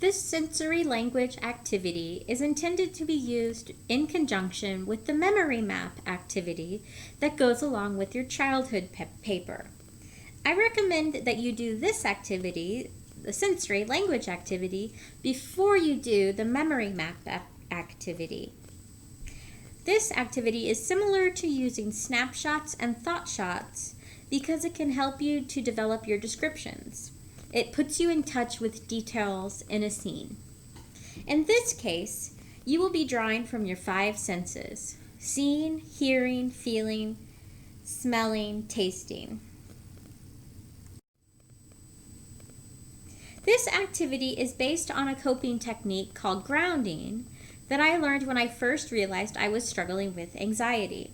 This sensory language activity is intended to be used in conjunction with the memory map activity that goes along with your childhood paper. I recommend that you do this activity, the sensory language activity, before you do the memory map activity. This activity is similar to using snapshots and thought shots because it can help you to develop your descriptions. It puts you in touch with details in a scene. In this case, you will be drawing from your 5 senses: seeing, hearing, feeling, smelling, tasting. This activity is based on a coping technique called grounding that I learned when I first realized I was struggling with anxiety.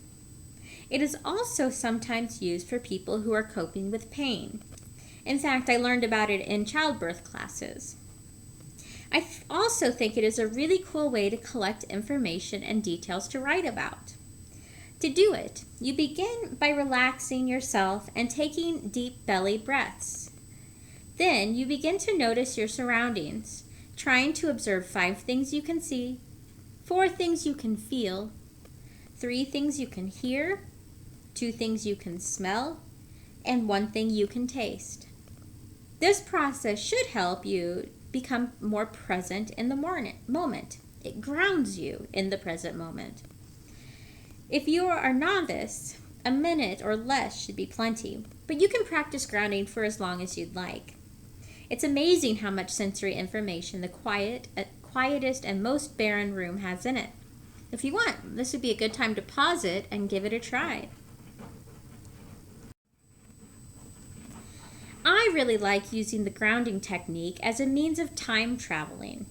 It is also sometimes used for people who are coping with pain. In fact, I learned about it in childbirth classes. I also think it is a really cool way to collect information and details to write about. To do it, you begin by relaxing yourself and taking deep belly breaths. Then you begin to notice your surroundings, trying to observe 5 things you can see, 4 things you can feel, 3 things you can hear, 2 things you can smell, and 1 thing you can taste. This process should help you become more present in the moment. It grounds you in the present moment. If you are a novice, a minute or less should be plenty, but you can practice grounding for as long as you'd like. It's amazing how much sensory information the quietest and most barren room has in it. If you want, this would be a good time to pause it and give it a try. I really like using the grounding technique as a means of time traveling.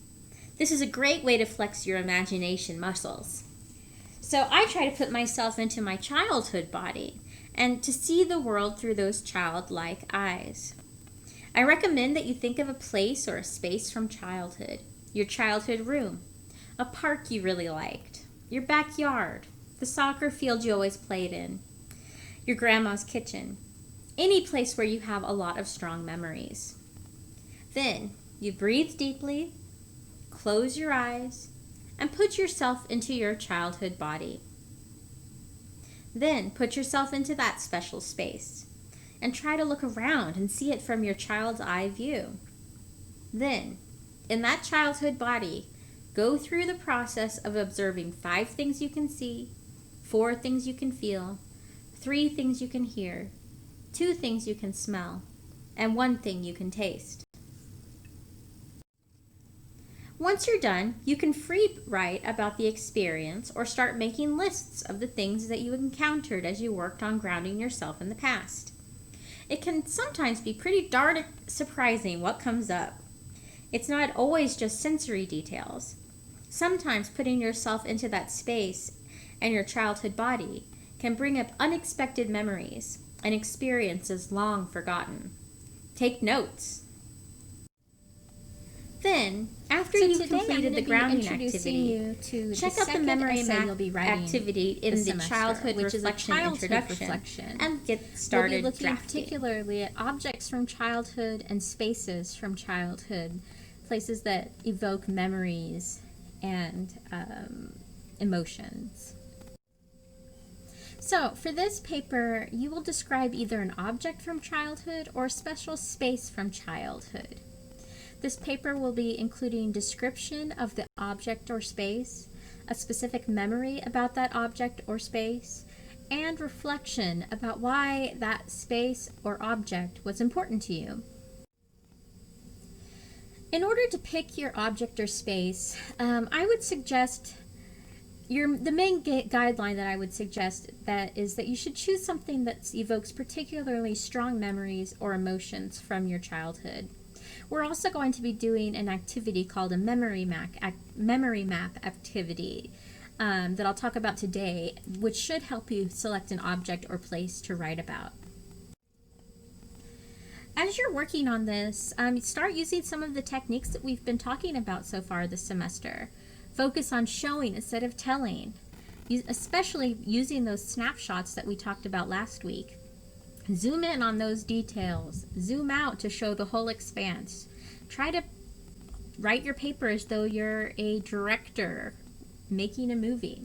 This is a great way to flex your imagination muscles. So I try to put myself into my childhood body and to see the world through those childlike eyes. I recommend that you think of a place or a space from childhood, your childhood room, a park you really liked, your backyard, the soccer field you always played in, your grandma's kitchen, any place where you have a lot of strong memories. Then you breathe deeply, close your eyes, and put yourself into your childhood body. Then put yourself into that special space and try to look around and see it from your child's eye view. Then, in that childhood body, go through the process of observing 5 things you can see, 4 things you can feel, 3 things you can hear, 2 things you can smell, and 1 thing you can taste. Once you're done, you can free write about the experience or start making lists of the things that you encountered as you worked on grounding yourself in the past. It can sometimes be pretty darn surprising what comes up. It's not always just sensory details. Sometimes putting yourself into that space and your childhood body can bring up unexpected memories and experiences long forgotten. Take notes. Then, after you've completed the grounding activity, check out the memory map activity in the childhood reflection introduction and get started We'll be looking drafting. particularly at objects from childhood and spaces from childhood, places that evoke memories and emotions. So, for this paper, you will describe either an object from childhood or a special space from childhood. This paper will be including description of the object or space, a specific memory about that object or space, and reflection about why that space or object was important to you. In order to pick your object or space, I would suggest the main guideline that I would suggest is that you should choose something that evokes particularly strong memories or emotions from your childhood. We're also going to be doing an activity called a memory map activity that I'll talk about today, which should help you select an object or place to write about. As you're working on this, start using some of the techniques that we've been talking about so far this semester. Focus on showing instead of telling, especially using those snapshots that we talked about last week. Zoom in on those details. Zoom out to show the whole expanse. Try to write your paper as though you're a director making a movie.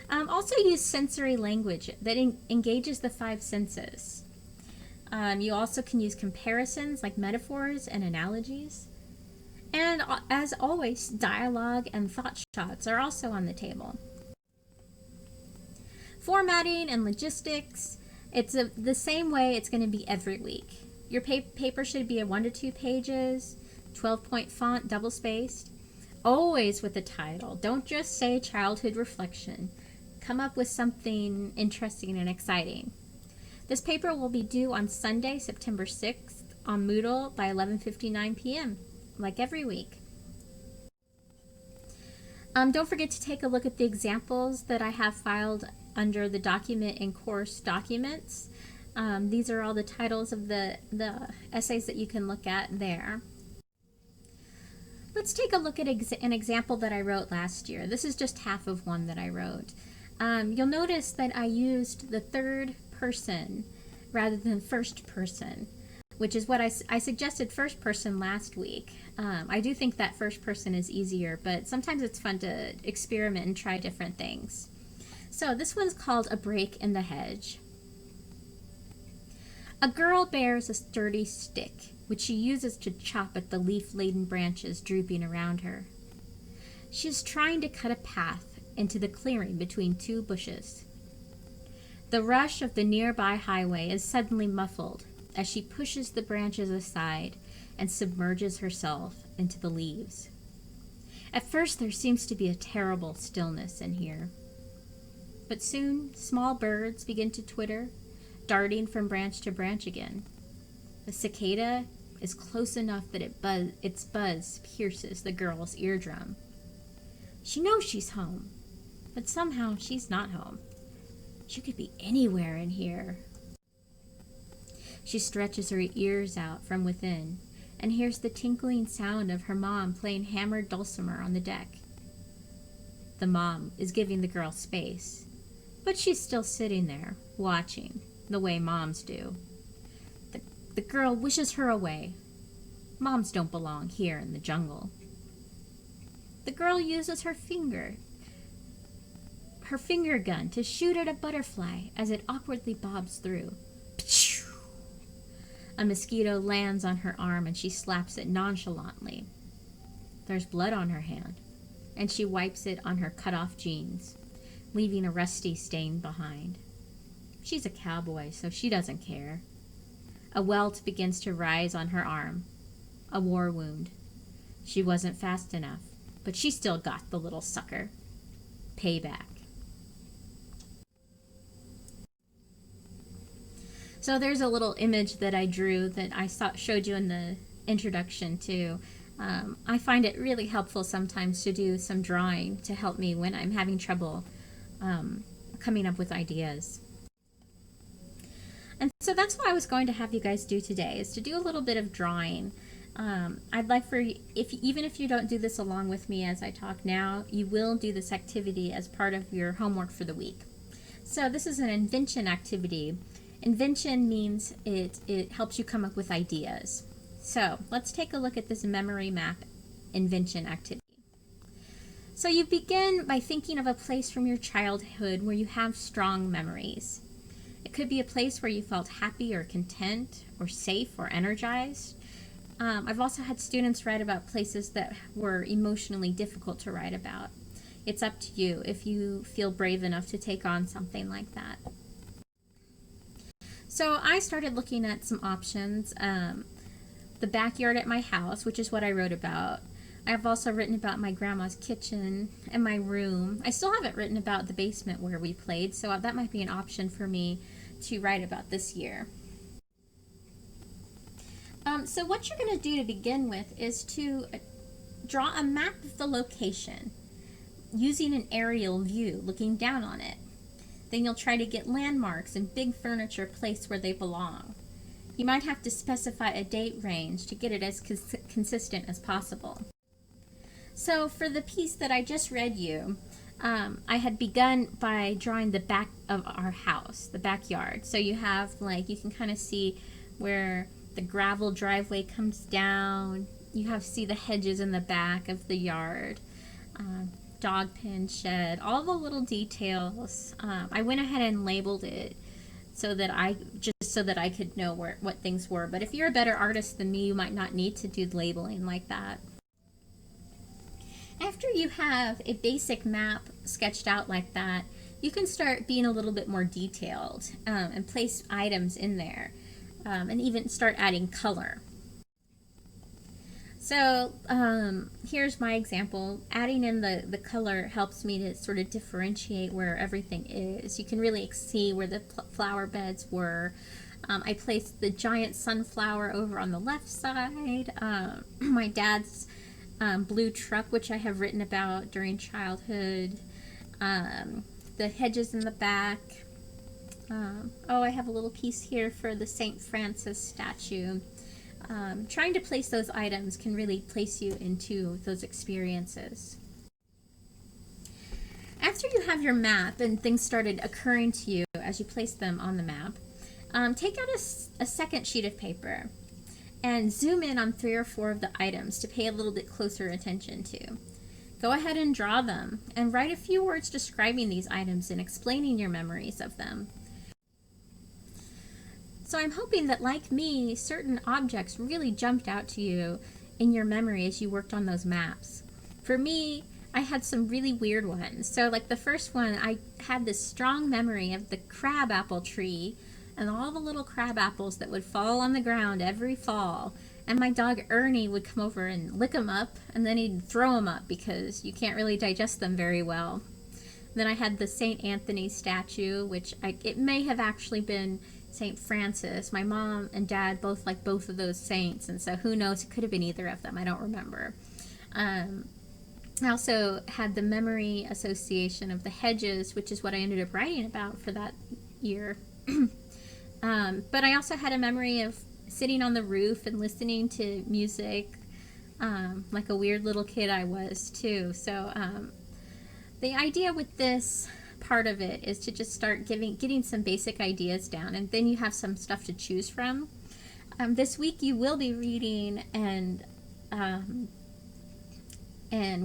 Also use sensory language that engages the five senses. You also can use comparisons like metaphors and analogies. And as always, dialogue and thought shots are also on the table. Formatting and logistics, it's the same way it's going to be every week. Your paper should be a 1 to 2 pages, 12-point font, double-spaced, always with a title. Don't just say childhood reflection. Come up with something interesting and exciting. This paper will be due on Sunday, September 6th on Moodle by 11:59 p.m., like every week. Don't forget to take a look at the examples that I have filed under the document and course documents. These are all the titles of the essays that you can look at there. Let's take a look at an example that I wrote last year. This is just half of one that I wrote. You'll notice that I used the third person rather than first person, which is what I suggested first person last week. I do think that first person is easier, but sometimes it's fun to experiment and try different things. So this one's called A Break in the Hedge. A girl bears a sturdy stick, which she uses to chop at the leaf-laden branches drooping around her. She is trying to cut a path into the clearing between two bushes. The rush of the nearby highway is suddenly muffled as she pushes the branches aside and submerges herself into the leaves. At first, there seems to be a terrible stillness in here. But soon, small birds begin to twitter, darting from branch to branch again. The cicada is close enough that its buzz pierces the girl's eardrum. She knows she's home, but somehow she's not home. She could be anywhere in here. She stretches her ears out from within and hears the tinkling sound of her mom playing hammered dulcimer on the deck. The mom is giving the girl space, but she's still sitting there, watching, the way moms do. The girl wishes her away. Moms don't belong here in the jungle. The girl uses her finger gun to shoot at a butterfly as it awkwardly bobs through. A mosquito lands on her arm and she slaps it nonchalantly. There's blood on her hand, and she wipes it on her cut-off jeans, leaving a rusty stain behind. She's a cowboy, so she doesn't care. A welt begins to rise on her arm. A war wound. She wasn't fast enough, but she still got the little sucker. Payback. So there's a little image that I drew that I showed you in the introduction to. I find it really helpful sometimes to do some drawing to help me when I'm having trouble coming up with ideas. And so that's what I was going to have you guys do today, is to do a little bit of drawing. I'd like for you, even if you don't do this along with me as I talk now, you will do this activity as part of your homework for the week. So this is an invention activity. Invention means it helps you come up with ideas. So let's take a look at this memory map invention activity. So you begin by thinking of a place from your childhood where you have strong memories. It could be a place where you felt happy or content or safe or energized. I've also had students write about places that were emotionally difficult to write about. It's up to you if you feel brave enough to take on something like that. So I started looking at some options. The backyard at my house, which is what I wrote about. I've also written about my grandma's kitchen and my room. I still haven't written about the basement where we played, so that might be an option for me to write about this year. So what you're going to do to begin with is to draw a map of the location using an aerial view, looking down on it. Then you'll try to get landmarks and big furniture placed where they belong. You might have to specify a date range to get it as consistent as possible. So for the piece that I just read you, I had begun by drawing the back of our house, the backyard. So you have, you can kind of see where the gravel driveway comes down. you have see the hedges in the back of the yard, dog pen shed, all the little details. I went ahead and labeled it so that I could know what things were. But if you're a better artist than me, you might not need to do labeling like that. After you have a basic map sketched out like that, you can start being a little bit more detailed and place items in there, and even start adding color. So here's my example. Adding in the color helps me to sort of differentiate where everything is. You can really see where the flower beds were. I placed the giant sunflower over on the left side. My dad's blue truck, which I have written about during childhood. The hedges in the back. I have a little piece here for the St. Francis statue. Trying to place those items can really place you into those experiences. After you have your map and things started occurring to you as you place them on the map, take out a second sheet of paper and zoom in on 3 or 4 of the items to pay a little bit closer attention to. Go ahead and draw them and write a few words describing these items and explaining your memories of them. So I'm hoping that, like me, certain objects really jumped out to you in your memory as you worked on those maps. For me, I had some really weird ones. So like the first one, I had this strong memory of the crabapple tree and all the little crab apples that would fall on the ground every fall. And my dog Ernie would come over and lick them up, and then he'd throw them up because you can't really digest them very well. Then I had the St. Anthony statue, which it may have actually been St. Francis. My mom and dad both like both of those saints, and so who knows, it could have been either of them. I don't remember. I also had the memory association of the hedges, which is what I ended up writing about for that year. But I also had a memory of sitting on the roof and listening to music, like a weird little kid I was too. So the idea with this part of it is to just start getting some basic ideas down, and then you have some stuff to choose from. This week you will be reading and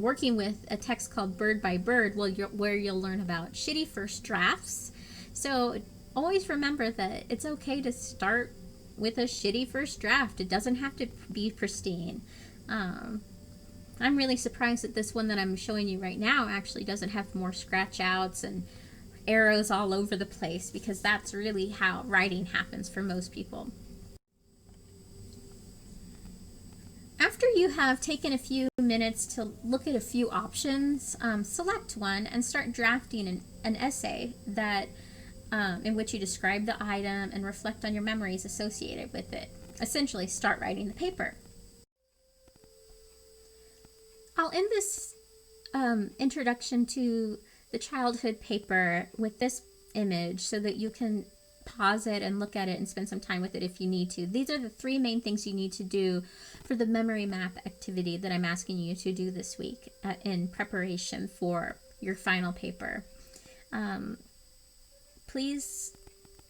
working with a text called Bird by Bird, where you'll learn about shitty first drafts. So always remember that it's okay to start with a shitty first draft. It doesn't have to be pristine. I'm really surprised that this one that I'm showing you right now actually doesn't have more scratch outs and arrows all over the place, because that's really how writing happens for most people. After you have taken a few minutes to look at a few options, select one and start drafting an essay that in which you describe the item and reflect on your memories associated with it. Essentially, start writing the paper. I'll end this introduction to the childhood paper with this image so that you can pause it and look at it and spend some time with it if you need to. These are the 3 main things you need to do for the memory map activity that I'm asking you to do this week in preparation for your final paper. Please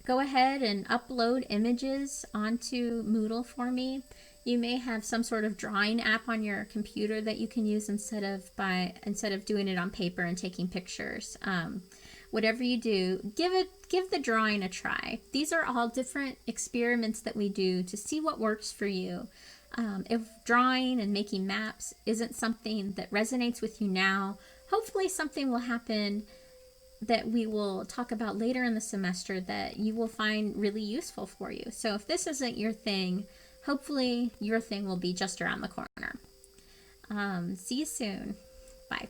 go ahead and upload images onto Moodle for me. You may have some sort of drawing app on your computer that you can use instead of doing it on paper and taking pictures. Whatever you do, give the drawing a try. These are all different experiments that we do to see what works for you. If drawing and making maps isn't something that resonates with you now, hopefully something will happen that we will talk about later in the semester that you will find really useful for you. So if this isn't your thing, hopefully your thing will be just around the corner. See you soon. Bye.